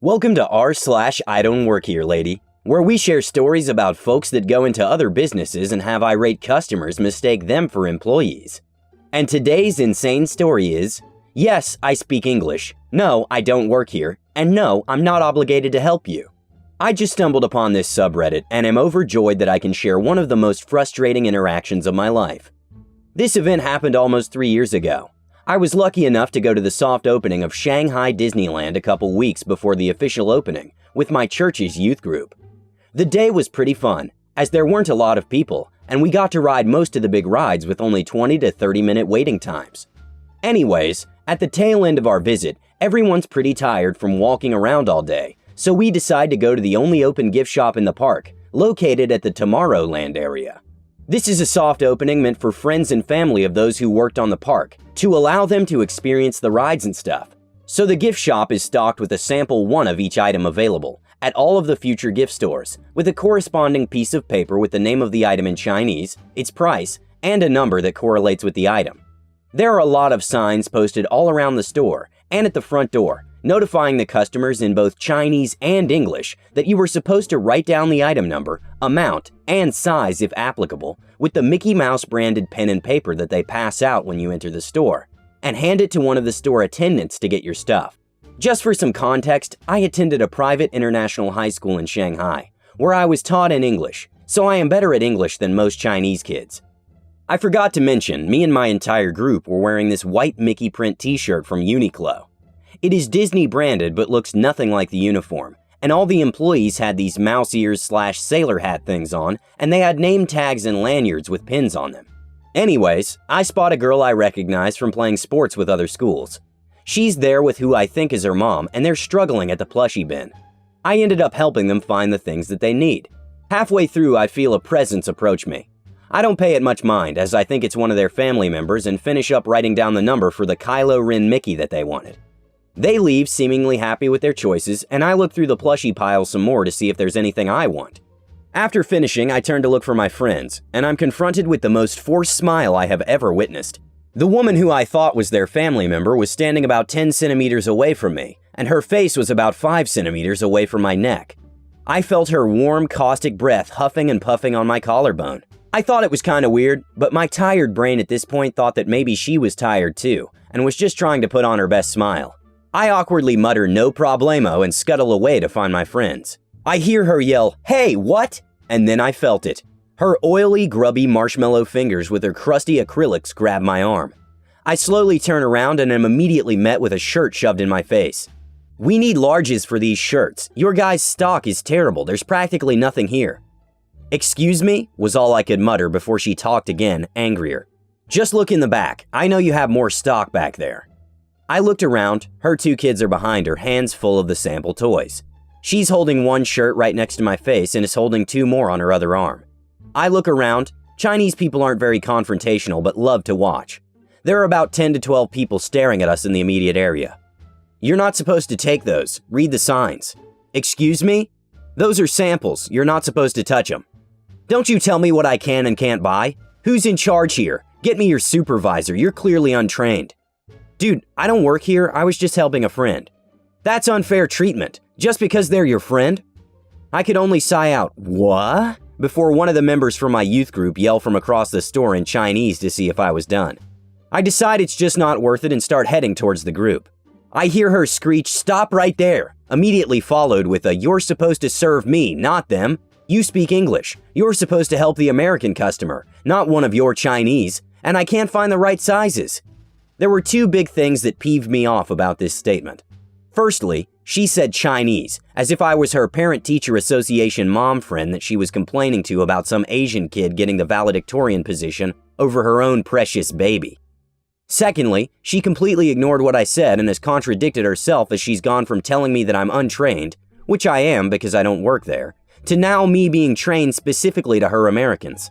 Welcome to r/IDontWorkHereLady, where we share stories about folks that go into other businesses and have irate customers mistake them for employees. And today's insane story is, yes, I speak English, no, I don't work here, and no, I'm not obligated to help you. I just stumbled upon this subreddit and am overjoyed that I can share one of the most frustrating interactions of my life. This event happened almost 3 years ago. I was lucky enough to go to the soft opening of Shanghai Disneyland a couple weeks before the official opening with my church's youth group. The day was pretty fun, as there weren't a lot of people, and we got to ride most of the big rides with only 20 to 30-minute waiting times. Anyways, at the tail end of our visit, everyone's pretty tired from walking around all day, so we decide to go to the only open gift shop in the park, located at the Tomorrowland area. This is a soft opening meant for friends and family of those who worked on the park, to allow them to experience the rides and stuff. So the gift shop is stocked with a sample one of each item available at all of the future gift stores, with a corresponding piece of paper with the name of the item in Chinese, its price, and a number that correlates with the item. There are a lot of signs posted all around the store and at the front door, notifying the customers in both Chinese and English that you were supposed to write down the item number, amount, and size if applicable, with the Mickey Mouse branded pen and paper that they pass out when you enter the store, and hand it to one of the store attendants to get your stuff. Just for some context, I attended a private international high school in Shanghai, where I was taught in English, so I am better at English than most Chinese kids. I forgot to mention, me and my entire group were wearing this white Mickey print t-shirt from Uniqlo. It is Disney branded but looks nothing like the uniform, and all the employees had these mouse ears / sailor hat things on, and they had name tags and lanyards with pins on them. Anyways, I spot a girl I recognize from playing sports with other schools. She's there with who I think is her mom, and they're struggling at the plushie bin. I ended up helping them find the things that they need. Halfway through, I feel a presence approach me. I don't pay it much mind, as I think it's one of their family members, and finish up writing down the number for the Kylo Ren Mickey that they wanted. They leave seemingly happy with their choices, and I look through the plushie pile some more to see if there's anything I want. After finishing, I turn to look for my friends, and I'm confronted with the most forced smile I have ever witnessed. The woman who I thought was their family member was standing about 10 centimeters away from me, and her face was about 5 centimeters away from my neck. I felt her warm, caustic breath huffing and puffing on my collarbone. I thought it was kinda weird, but my tired brain at this point thought that maybe she was tired too, and was just trying to put on her best smile. I awkwardly mutter no problemo and scuttle away to find my friends. I hear her yell, "Hey, what?" And then I felt it. Her oily, grubby marshmallow fingers with her crusty acrylics grab my arm. I slowly turn around and am immediately met with a shirt shoved in my face. "We need larges for these shirts. Your guys' stock is terrible. There's practically nothing here." "Excuse me?" was all I could mutter before she talked again, angrier. "Just look in the back. I know you have more stock back there." I looked around. Her 2 kids are behind her, hands full of the sample toys. She's holding one shirt right next to my face and is holding 2 more on her other arm. I look around. Chinese people aren't very confrontational but love to watch. There are about 10 to 12 people staring at us in the immediate area. "You're not supposed to take those. Read the signs." "Excuse me? Those are samples. You're not supposed to touch them." "Don't you tell me what I can and can't buy. Who's in charge here? Get me your supervisor. You're clearly untrained." "Dude, I don't work here. I was just helping a friend." "That's unfair treatment. Just because they're your friend?" I could only sigh out, "What?" before one of the members from my youth group yelled from across the store in Chinese to see if I was done. I decide it's just not worth it and start heading towards the group. I hear her screech, "Stop right there," immediately followed with a, "You're supposed to serve me, not them. You speak English. You're supposed to help the American customer, not one of your Chinese, and I can't find the right sizes." There were 2 big things that peeved me off about this statement. Firstly, she said Chinese, as if I was her parent-teacher association mom friend that she was complaining to about some Asian kid getting the valedictorian position over her own precious baby. Secondly, she completely ignored what I said and has contradicted herself as she's gone from telling me that I'm untrained, which I am because I don't work there, to now me being trained specifically to her Americans.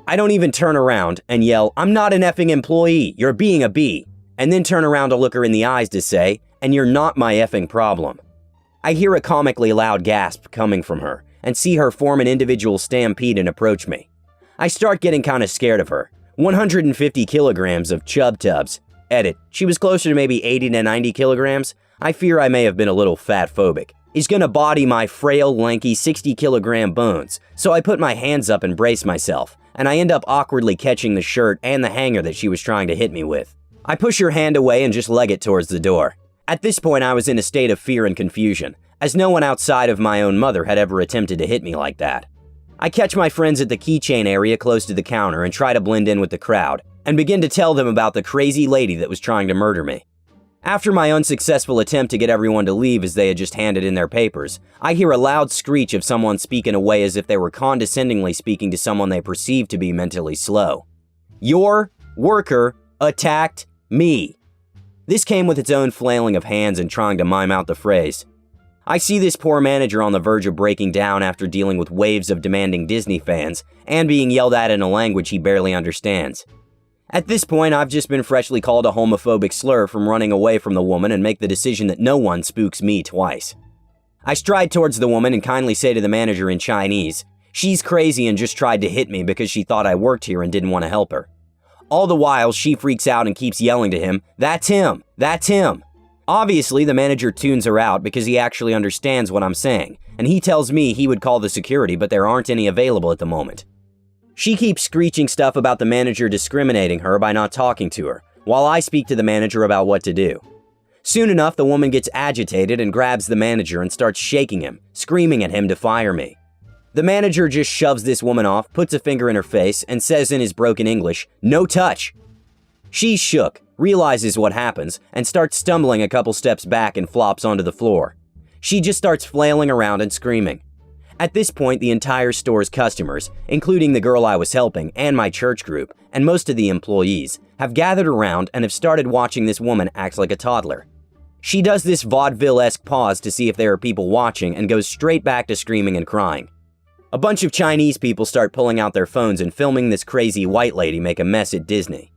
I don't even turn around and yell, "I'm not an effing employee, you're being a bee," and then turn around to look her in the eyes to say, "And you're not my effing problem." I hear a comically loud gasp coming from her and see her form an individual stampede and approach me. I start getting kinda scared of her. 150 kilograms of chub tubs. Edit. She was closer to maybe 80 to 90 kilograms. I fear I may have been a little fat-phobic. He's gonna body my frail, lanky 60-kilogram bones, so I put my hands up and brace myself, and I end up awkwardly catching the shirt and the hanger that she was trying to hit me with. I push her hand away and just leg it towards the door. At this point, I was in a state of fear and confusion, as no one outside of my own mother had ever attempted to hit me like that. I catch my friends at the keychain area close to the counter and try to blend in with the crowd, and begin to tell them about the crazy lady that was trying to murder me. After my unsuccessful attempt to get everyone to leave as they had just handed in their papers, I hear a loud screech of someone speaking away as if they were condescendingly speaking to someone they perceived to be mentally slow. Your worker attacked me. This came with its own flailing of hands and trying to mime out the phrase. I see this poor manager on the verge of breaking down after dealing with waves of demanding Disney fans and being yelled at in a language he barely understands. At this point, I've just been freshly called a homophobic slur from running away from the woman and make the decision that no one spooks me twice. I stride towards the woman and kindly say to the manager in Chinese, she's crazy and just tried to hit me because she thought I worked here and didn't want to help her. All the while, she freaks out and keeps yelling to him, "That's him! That's him!" Obviously, the manager tunes her out because he actually understands what I'm saying, and he tells me he would call the security, but there aren't any available at the moment. She keeps screeching stuff about the manager discriminating her by not talking to her, while I speak to the manager about what to do. Soon enough, the woman gets agitated and grabs the manager and starts shaking him, screaming at him to fire me. The manager just shoves this woman off, puts a finger in her face, and says in his broken English, "No touch." She's shook, realizes what happens, and starts stumbling a couple steps back and flops onto the floor. She just starts flailing around and screaming. At this point, the entire store's customers, including the girl I was helping and my church group, and most of the employees, have gathered around and have started watching this woman act like a toddler. She does this vaudeville-esque pause to see if there are people watching and goes straight back to screaming and crying. A bunch of Chinese people start pulling out their phones and filming this crazy white lady make a mess at Disney.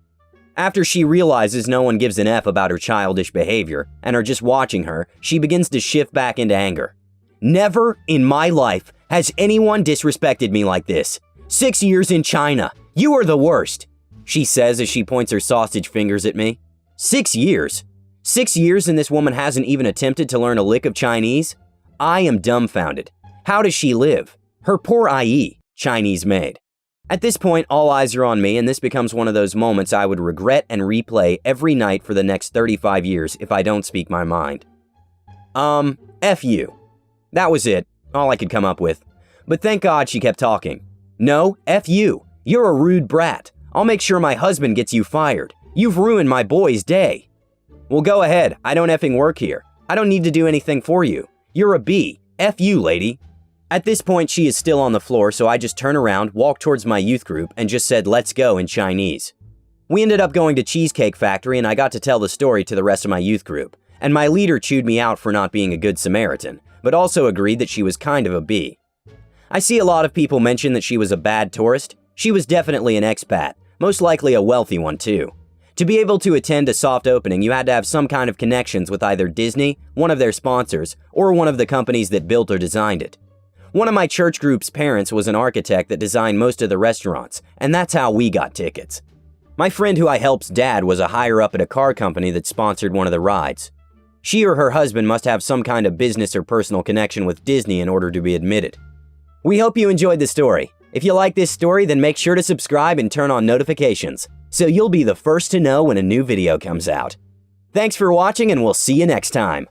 After she realizes no one gives an F about her childish behavior and are just watching her, she begins to shift back into anger. Never in my life has anyone disrespected me like this. 6 years in China. You are the worst, she says as she points her sausage fingers at me. 6 years? 6 years and this woman hasn't even attempted to learn a lick of Chinese? I am dumbfounded. How does she live? Her poor IE, Chinese maid. At this point, all eyes are on me, and this becomes one of those moments I would regret and replay every night for the next 35 years if I don't speak my mind. F you. That was it, all I could come up with. But thank God she kept talking. No, F you. You're a rude brat. I'll make sure my husband gets you fired. You've ruined my boy's day. Well, go ahead. I don't effing work here. I don't need to do anything for you. You're a B. F you, lady. At this point, she is still on the floor, so I just turn around, walk towards my youth group, and just said, "Let's go" in Chinese. We ended up going to Cheesecake Factory, and I got to tell the story to the rest of my youth group, and my leader chewed me out for not being a good Samaritan, but also agreed that she was kind of a B. I see a lot of people mention that she was a bad tourist. She was definitely an expat, most likely a wealthy one too. To be able to attend a soft opening, you had to have some kind of connections with either Disney, one of their sponsors, or one of the companies that built or designed it. One of my church group's parents was an architect that designed most of the restaurants, and that's how we got tickets. My friend who I help's dad was a higher up at a car company that sponsored one of the rides. She or her husband must have some kind of business or personal connection with Disney in order to be admitted. We hope you enjoyed the story. If you like this story, then make sure to subscribe and turn on notifications, so you'll be the first to know when a new video comes out. Thanks for watching, and we'll see you next time.